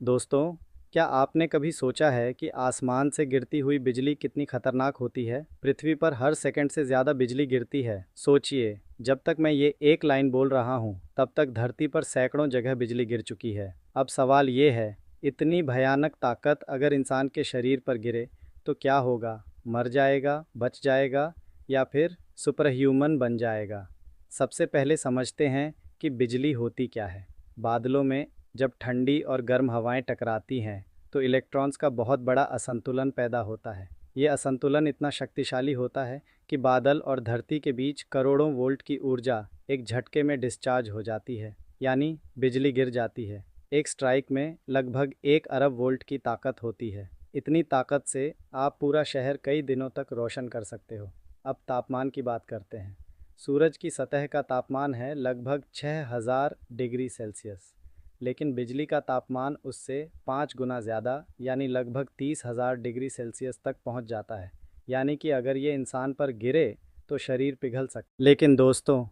दोस्तों, क्या आपने कभी सोचा है कि आसमान से गिरती हुई बिजली कितनी खतरनाक होती है? पृथ्वी पर हर सेकंड से ज़्यादा बिजली गिरती है। सोचिए, जब तक मैं ये एक लाइन बोल रहा हूँ, तब तक धरती पर सैकड़ों जगह बिजली गिर चुकी है। अब सवाल ये है, इतनी भयानक ताकत अगर इंसान के शरीर पर गिरे, तो क्या होगा? मर जाएगा, बच जाएगा, या फिर सुपर ह्यूमन बन जाएगा? सबसे पहले समझते हैं कि बिजली होती क्या है। बादलों में जब ठंडी और गर्म हवाएं टकराती हैं तो इलेक्ट्रॉन्स का बहुत बड़ा असंतुलन पैदा होता है। ये असंतुलन इतना शक्तिशाली होता है कि बादल और धरती के बीच करोड़ों वोल्ट की ऊर्जा एक झटके में डिस्चार्ज हो जाती है, यानी बिजली गिर जाती है। एक स्ट्राइक में लगभग 1 अरब वोल्ट की ताकत होती है। इतनी ताकत से आप पूरा शहर कई दिनों तक रोशन कर सकते हो। अब तापमान की बात करते हैं। सूरज की सतह का तापमान है लगभग 6000 डिग्री सेल्सियस, लेकिन बिजली का तापमान उससे 5 गुना ज़्यादा यानी लगभग 30,000 डिग्री सेल्सियस तक पहुंच जाता है। यानी कि अगर ये इंसान पर गिरे तो शरीर पिघल सकता। लेकिन दोस्तों,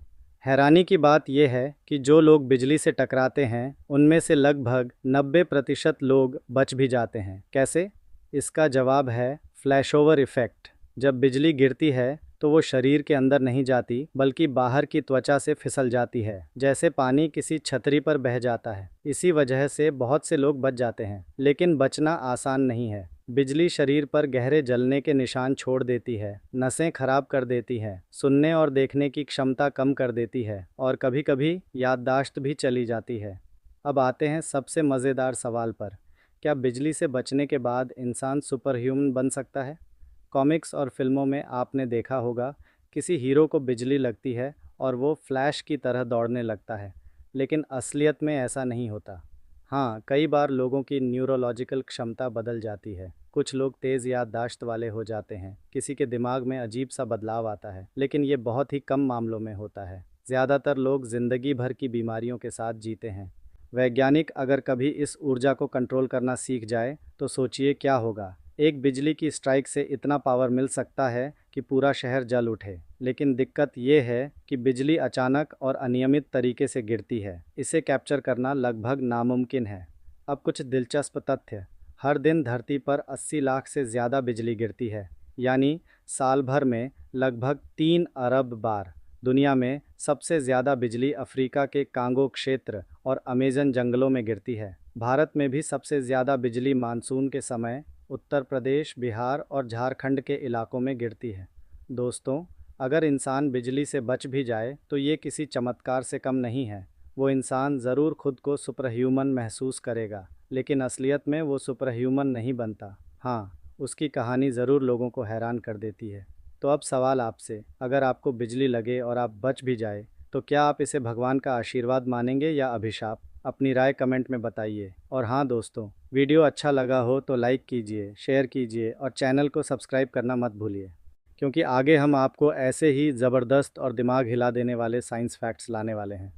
हैरानी की बात यह है कि जो लोग बिजली से टकराते हैं उनमें से लगभग 90% लोग बच भी जाते हैं। कैसे? इसका जवाब है फ्लैशओवर इफ़ेक्ट। जब बिजली गिरती है तो वो शरीर के अंदर नहीं जाती, बल्कि बाहर की त्वचा से फिसल जाती है, जैसे पानी किसी छतरी पर बह जाता है। इसी वजह से बहुत से लोग बच जाते हैं, लेकिन बचना आसान नहीं है। बिजली शरीर पर गहरे जलने के निशान छोड़ देती है, नसें खराब कर देती है, सुनने और देखने की क्षमता कम कर देती है, और कभी कभी याददाश्त भी चली जाती है। अब आते हैं सबसे मज़ेदार सवाल पर, क्या बिजली से बचने के बाद इंसान सुपर ह्यूमन बन सकता है? कॉमिक्स और फिल्मों में आपने देखा होगा, किसी हीरो को बिजली लगती है और वो फ्लैश की तरह दौड़ने लगता है, लेकिन असलियत में ऐसा नहीं होता। हाँ, कई बार लोगों की न्यूरोलॉजिकल क्षमता बदल जाती है। कुछ लोग तेज़ याददाश्त वाले हो जाते हैं, किसी के दिमाग में अजीब सा बदलाव आता है, लेकिन ये बहुत ही कम मामलों में होता है। ज़्यादातर लोग ज़िंदगी भर की बीमारियों के साथ जीते हैं। वैज्ञानिक अगर कभी इस ऊर्जा को कंट्रोल करना सीख जाए तो सोचिए क्या होगा। एक बिजली की स्ट्राइक से इतना पावर मिल सकता है कि पूरा शहर जल उठे। लेकिन दिक्कत ये है कि बिजली अचानक और अनियमित तरीके से गिरती है। इसे कैप्चर करना लगभग नामुमकिन है। अब कुछ दिलचस्प तथ्य। हर दिन धरती पर 80 लाख से ज़्यादा बिजली गिरती है, यानी साल भर में लगभग 3 अरब बार। दुनिया में सबसे ज़्यादा बिजली अफ्रीका के कांगो क्षेत्र और अमेजन जंगलों में गिरती है। भारत में भी सबसे ज़्यादा बिजली मानसून के समय उत्तर प्रदेश, बिहार और झारखंड के इलाकों में गिरती है। दोस्तों, अगर इंसान बिजली से बच भी जाए तो ये किसी चमत्कार से कम नहीं है। वो इंसान ज़रूर खुद को सुपर ह्यूमन महसूस करेगा, लेकिन असलियत में वो सुपर ह्यूमन नहीं बनता। हाँ, उसकी कहानी ज़रूर लोगों को हैरान कर देती है। तो अब सवाल आपसे, अगर आपको बिजली लगे और आप बच भी जाए, तो क्या आप इसे भगवान का आशीर्वाद मानेंगे या अभिशाप? अपनी राय कमेंट में बताइए। और हाँ दोस्तों, वीडियो अच्छा लगा हो तो लाइक कीजिए, शेयर कीजिए और चैनल को सब्सक्राइब करना मत भूलिए, क्योंकि आगे हम आपको ऐसे ही ज़बरदस्त और दिमाग हिला देने वाले साइंस फैक्ट्स लाने वाले हैं।